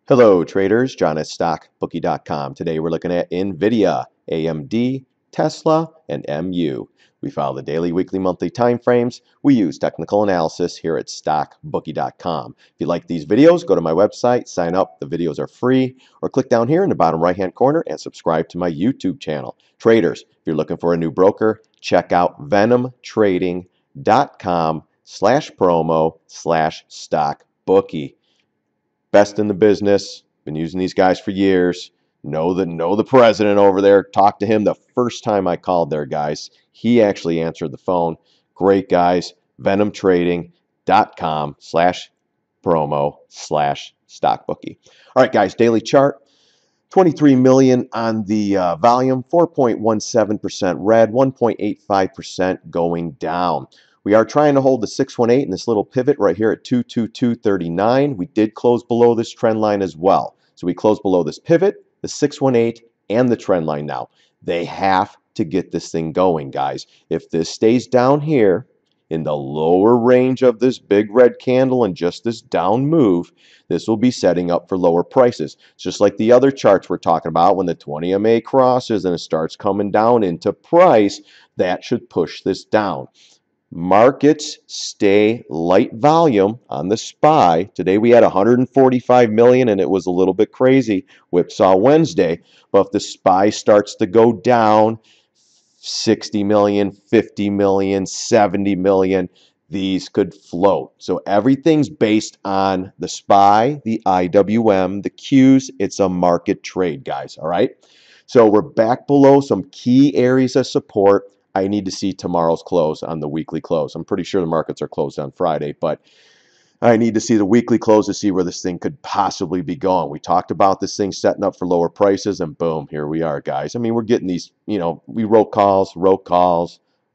Hello traders, John at StockBookie.com. Today we're looking at Nvidia, AMD, Tesla, and MU. We follow the daily, weekly, monthly time frames. We use technical analysis here at StockBookie.com. If you like these videos, go to my website, sign up. The videos are free, or click down here in the bottom right-hand corner and subscribe to my YouTube channel. Traders, if you're looking for a new broker, check out venomtrading.com/promo/StockBookie. Best in the business. Been using these guys for years. Know the president over there. Talked to him the first time I called there, guys. He actually answered the phone. Great guys. venomtrading.com/promo/StockBookie. All right, guys. Daily chart. 23 million on the volume. 4.17% red. 1.85% going down. We are trying to hold the 618 in this little pivot right here at 222.39. We did close below this trend line as well. So we closed below this pivot, the 618, and the trend line now. They have to get this thing going, guys. If this stays down here in the lower range of this big red candle and just this down move, this will be setting up for lower prices. It's just like the other charts we're talking about. When the 20 MA crosses and it starts coming down into price, that should push this down. Markets stay light volume on the SPY. Today we had 145 million and it was a little bit crazy. WhipSaw Wednesday. But if the SPY starts to go down 60 million, 50 million, 70 million, these could float. So everything's based on the SPY, the IWM, the Qs. It's a market trade, guys. All right. So we're back below some key areas of support. I need to see tomorrow's close on the weekly close. I'm pretty sure the markets are closed on Friday, but I need to see the weekly close to see where this thing could possibly be going. We talked about this thing setting up for lower prices, and boom, here we are, guys. I mean, we're getting these, we wrote calls. I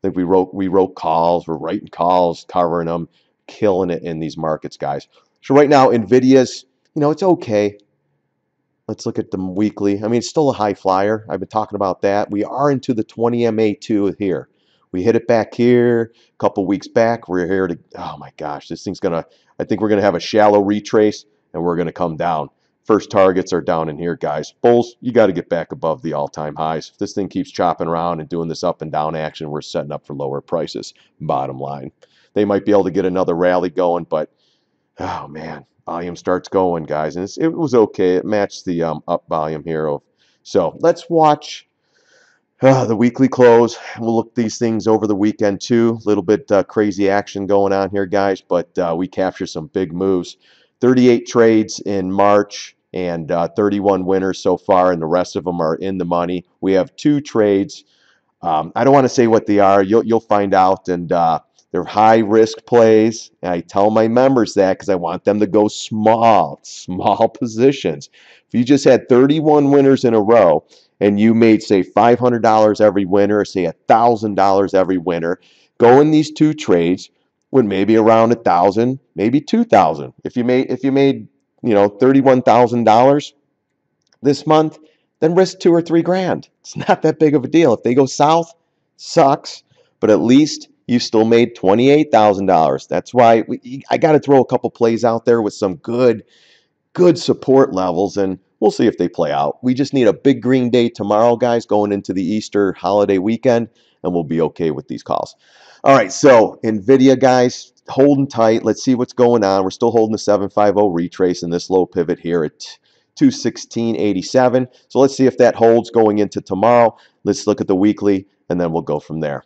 think we wrote calls. We're writing calls, covering them, killing it in these markets, guys. So right now, Nvidia's, it's okay. Let's look at the weekly. I mean, it's still a high flyer. I've been talking about that. We are into the 20 MA2 here. We hit it back here a couple weeks back. We're here to, oh my gosh, this thing's going to, I think we're going to have a shallow retrace and we're going to come down. First targets are down in here, guys. Bulls, you got to get back above the all-time highs. If this thing keeps chopping around and doing this up and down action, we're setting up for lower prices, bottom line. They might be able to get another rally going, but, oh man. Volume starts going, guys, and it was okay. It matched the up volume here. So let's watch the weekly close. We'll look at these things over the weekend too. A little bit crazy action going on here, guys, but we captured some big moves. 38 trades in March and 31 winners so far, and the rest of them are in the money. We have 2 trades. I don't want to say what they are. You'll find out, and they're high-risk plays, and I tell my members that because I want them to go small positions. If you just had 31 winners in a row and you made, say, $500 every winner, say $1,000 every winner, go in these 2 trades with maybe around $1,000, maybe $2,000. If you made $31,000 this month, then risk $2 or $3 grand. It's not that big of a deal. If they go south, sucks, but at least you still made $28,000. That's why I got to throw a couple plays out there with some good support levels, and we'll see if they play out. We just need a big green day tomorrow, guys, going into the Easter holiday weekend, and we'll be okay with these calls. All right, so Nvidia, guys, holding tight. Let's see what's going on. We're still holding the 750 retrace in this low pivot here at 216.87. So let's see if that holds going into tomorrow. Let's look at the weekly, and then we'll go from there.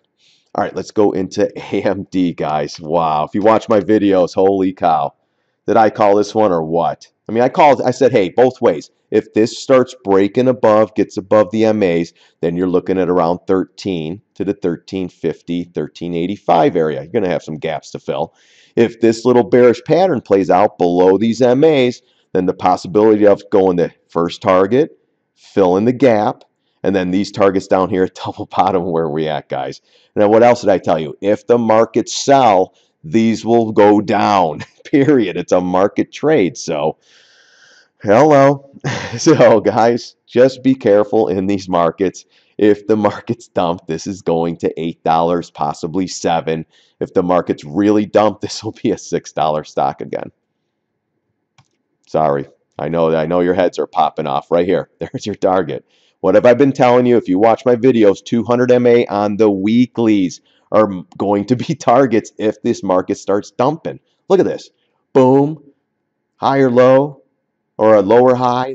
All right, let's go into AMD, guys. Wow, if you watch my videos, holy cow. Did I call this one or what? I mean, I said, hey, both ways. If this starts breaking above, gets above the MAs, then you're looking at around 13 to the 1350, 1385 area. You're going to have some gaps to fill. If this little bearish pattern plays out below these MAs, then the possibility of going to first target, fill in the gap, and then these targets down here at double bottom where we at, guys. Now, what else did I tell you? If the markets sell, these will go down, period. It's a market trade. So, hello. So, guys, just be careful in these markets. If the markets dump, this is going to $8, possibly $7. If the markets really dump, this will be a $6 stock again. Sorry. I know your heads are popping off right here. There's your target. What have I been telling you? If you watch my videos, 200 MA on the weeklies are going to be targets if this market starts dumping. Look at this. Boom, higher low, or a lower high,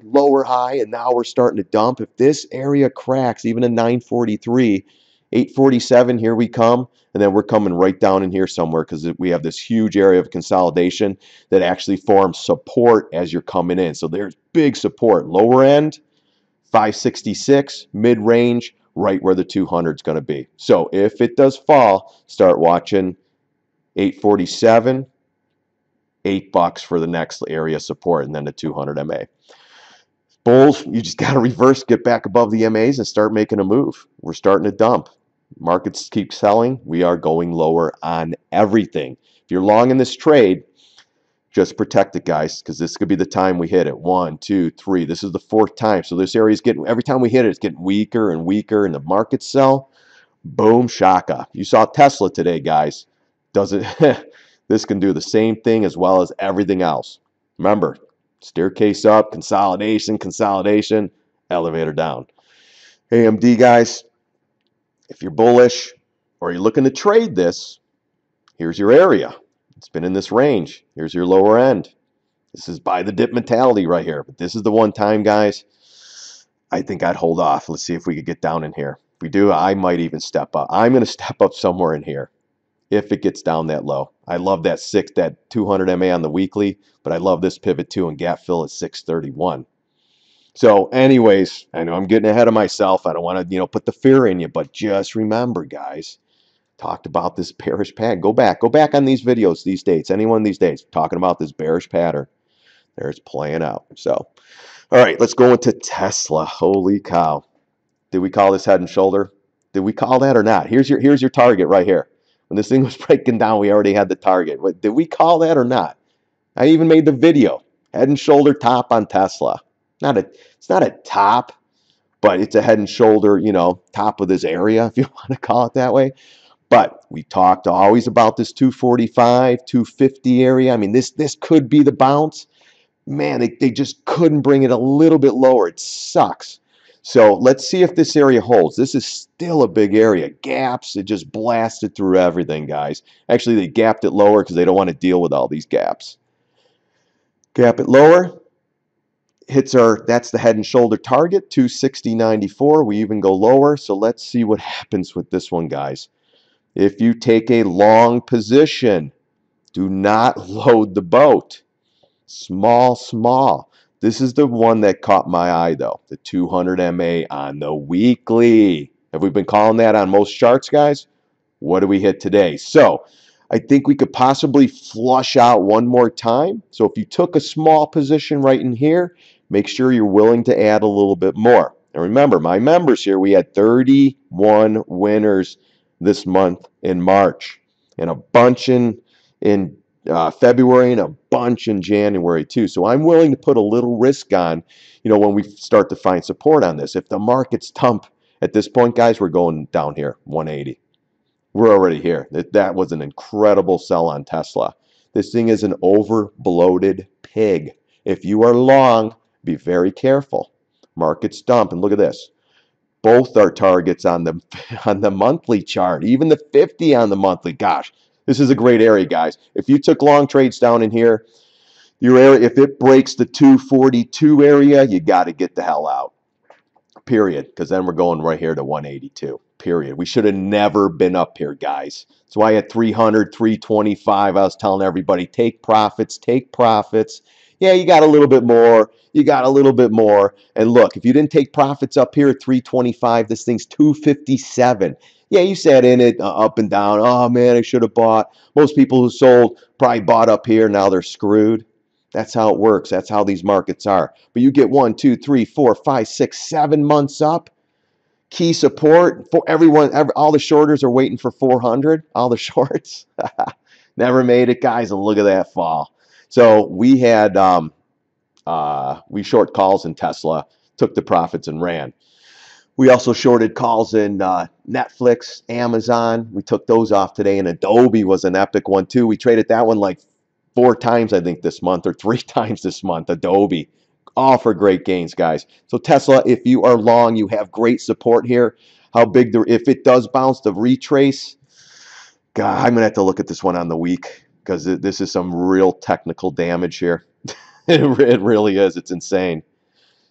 and now we're starting to dump. If this area cracks, even a 943, 847, here we come, and then we're coming right down in here somewhere because we have this huge area of consolidation that actually forms support as you're coming in. So there's big support. Lower end, 566, mid-range, right where the 200 is going to be. So if it does fall, start watching 847, $8 for the next area support, and then the 200 MA. Bulls, you just got to reverse, get back above the MAs and start making a move. We're starting to dump. Markets keep selling. We are going lower on everything. If you're long in this trade, just protect it, guys, because this could be the time we hit it. 1, 2, 3. This is the 4th time. So this area is getting, every time we hit it, it's getting weaker and weaker, and the markets sell. Boom, shaka. You saw Tesla today, guys. Doesn't this can do the same thing as well as everything else. Remember, staircase up, consolidation, elevator down. AMD, guys, if you're bullish or you're looking to trade this, here's your area. It's been in this range. Here's your lower end. This is buy the dip mentality right here. But this is the one time, guys, I think I'd hold off. Let's see if we could get down in here. If we do, I might even step up. I'm going to step up somewhere in here if it gets down that low. I love that 200 MA on the weekly, but I love this pivot too and gap fill at 631. So anyways, I know I'm getting ahead of myself. I don't want to, put the fear in you, but just remember, guys, talked about this bearish pattern. Go back on these videos, these dates, any one of these days, talking about this bearish pattern. There's playing out. So, all right, let's go into Tesla. Holy cow. Did we call this head and shoulder? Did we call that or not? Here's your target right here. When this thing was breaking down, we already had the target. Did we call that or not? I even made the video. Head and shoulder top on Tesla. It's not a top, but it's a head and shoulder, top of this area, if you want to call it that way. But we talked always about this 245, 250 area. I mean, this could be the bounce. Man, they just couldn't bring it a little bit lower. It sucks. So let's see if this area holds. This is still a big area. Gaps, it just blasted through everything, guys. Actually, they gapped it lower because they don't want to deal with all these gaps. Gap it lower. Hits that's the head and shoulder target, 260.94. We even go lower. So let's see what happens with this one, guys. If you take a long position, do not load the boat. Small. This is the one that caught my eye, though. The 200 MA on the weekly. Have we been calling that on most charts, guys? What do we hit today? So I think we could possibly flush out one more time. So if you took a small position right in here, make sure you're willing to add a little bit more. And remember, my members here, we had 31 winners this month in March, and a bunch in February, and a bunch in January too. So I'm willing to put a little risk on, when we start to find support on this. If the markets dump at this point, guys, we're going down here, 180. We're already here. That was an incredible sell on Tesla. This thing is an over-bloated pig. If you are long, be very careful. Markets dump, and look at this. Both are targets on the monthly chart, even the 50 on the monthly. Gosh, this is a great area, guys. If you took long trades down in here, your area, if it breaks the 242 area, you got to get the hell out. Period. Because then we're going right here to 182. Period. We should have never been up here, guys. That's why at 300, 325, I was telling everybody, take profits, take profits. Yeah, you got a little bit more. You got a little bit more. And look, if you didn't take profits up here at 325, this thing's 257. Yeah, you sat in it up and down. Oh, man, I should have bought. Most people who sold probably bought up here. Now they're screwed. That's how it works. That's how these markets are. But you get 1, 2, 3, 4, 5, 6, 7 months up. Key support for everyone. All the shorters are waiting for 400. All the shorts. Never made it, guys. And look at that fall. So we had we short calls in Tesla, took the profits and ran. We also shorted calls in Netflix, Amazon. We took those off today, and Adobe was an epic one too. We traded that one like 4 times, I think, this month, or 3 times this month. Adobe, All for great gains, guys. So Tesla, if you are long, you have great support here. How big if it does bounce, the retrace, God, I'm gonna have to look at this one on the week because this is some real technical damage here. It really is. It's insane.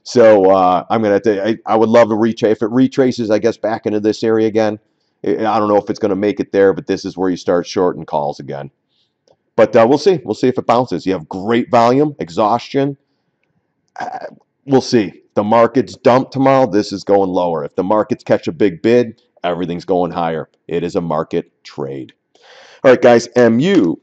So I'm gonna have to. I would love to retrace. If it retraces, I guess back into this area again. I don't know if it's gonna make it there, but this is where you start shorting calls again. But we'll see. We'll see if it bounces. You have great volume, exhaustion. We'll see. The market's dumped tomorrow. This is going lower. If the markets catch a big bid, everything's going higher. It is a market trade. All right, guys, MU.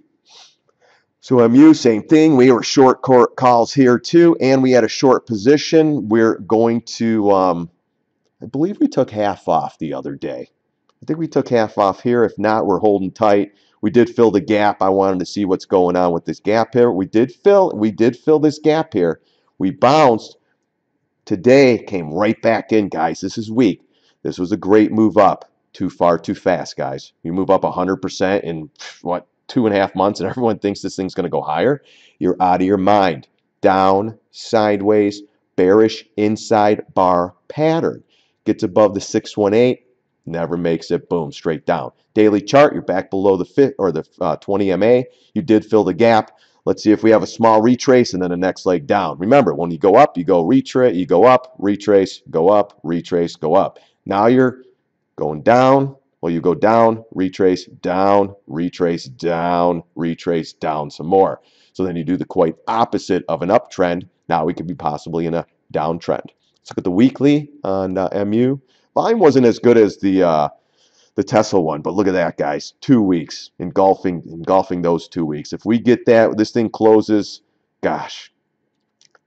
So MU, same thing. We were short calls here too, and we had a short position. We're going to, I believe we took half off the other day. I think we took half off here. If not, we're holding tight. We did fill the gap. I wanted to see what's going on with this gap here. We did fill this gap here. We bounced. Today came right back in, guys. This is weak. This was a great move up. Too far, too fast, guys. You move up 100% in, what, 2.5 months, and everyone thinks this thing's going to go higher. You're out of your mind. Down, sideways, bearish inside bar pattern. Gets above the 618, never makes it. Boom, straight down. Daily chart, you're back below the 20 MA. You did fill the gap. Let's see if we have a small retrace and then the next leg down. Remember, when you go up, you go retrace, you go up, retrace, go up, retrace, go up. Now you're going down. Well, you go down, retrace, down, retrace, down, retrace, down some more. So then you do the quite opposite of an uptrend. Now we could be possibly in a downtrend. Let's look at the weekly on MU. Volume wasn't as good as the Tesla one, but look at that, guys. 2 weeks, engulfing those 2 weeks. If we get that, this thing closes, gosh,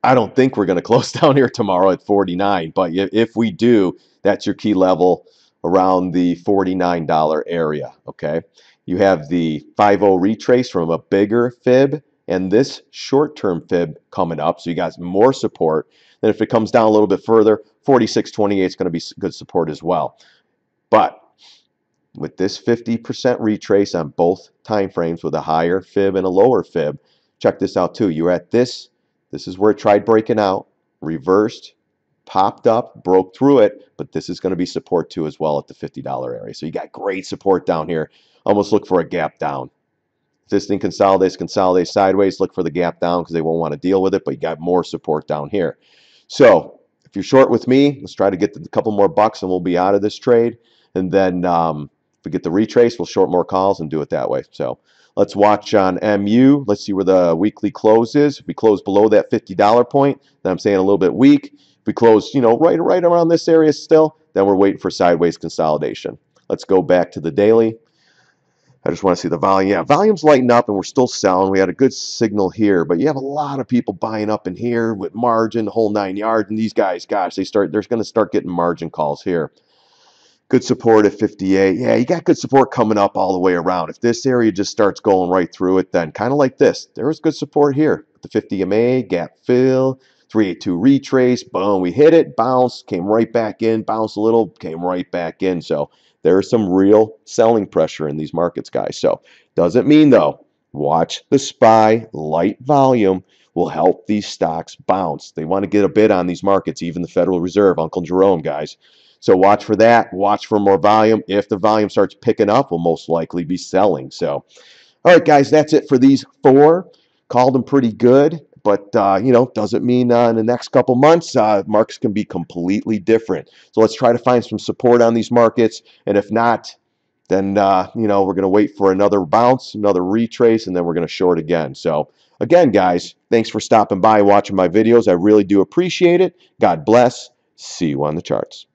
I don't think we're going to close down here tomorrow at 49, but if we do, that's your key level around the $49 area, okay? You have the 5.0 retrace from a bigger fib and this short-term fib coming up, so you got more support. Then if it comes down a little bit further, 46.28 is going to be good support as well. But with this 50% retrace on both time frames with a higher fib and a lower fib, check this out too. You're at this is where it tried breaking out, reversed, popped up, broke through it, but this is going to be support too as well at the $50 area. So you got great support down here. Almost look for a gap down. If this thing consolidates sideways, look for the gap down because they won't want to deal with it, but you got more support down here. So if you're short with me, let's try to get a couple more bucks and we'll be out of this trade. And then if we get the retrace, we'll short more calls and do it that way. So let's watch on MU. Let's see where the weekly close is. If we close below that $50 point, then I'm saying a little bit weak. If we close, right around this area still, then we're waiting for sideways consolidation. Let's go back to the daily. I just want to see the volume. Yeah, volume's lighting up and we're still selling. We had a good signal here, but you have a lot of people buying up in here with margin, the whole 9 yards. And these guys, gosh, they're going to start getting margin calls here. Good support at 58. Yeah, you got good support coming up all the way around. If this area just starts going right through it, then kind of like this, there was good support here. The 50 MA, gap fill, 382 retrace, boom, we hit it, bounced, came right back in, bounced a little, came right back in. So there is some real selling pressure in these markets, guys. So doesn't mean, though, watch the SPY, light volume will help these stocks bounce. They want to get a bid on these markets, even the Federal Reserve, Uncle Jerome, guys. So watch for that. Watch for more volume. If the volume starts picking up, we'll most likely be selling. So, all right, guys, that's it for these 4. Called them pretty good, but, doesn't mean in the next couple months, markets can be completely different. So let's try to find some support on these markets. And if not, then, we're going to wait for another bounce, another retrace, and then we're going to short again. So, again, guys, thanks for stopping by, watching my videos. I really do appreciate it. God bless. See you on the charts.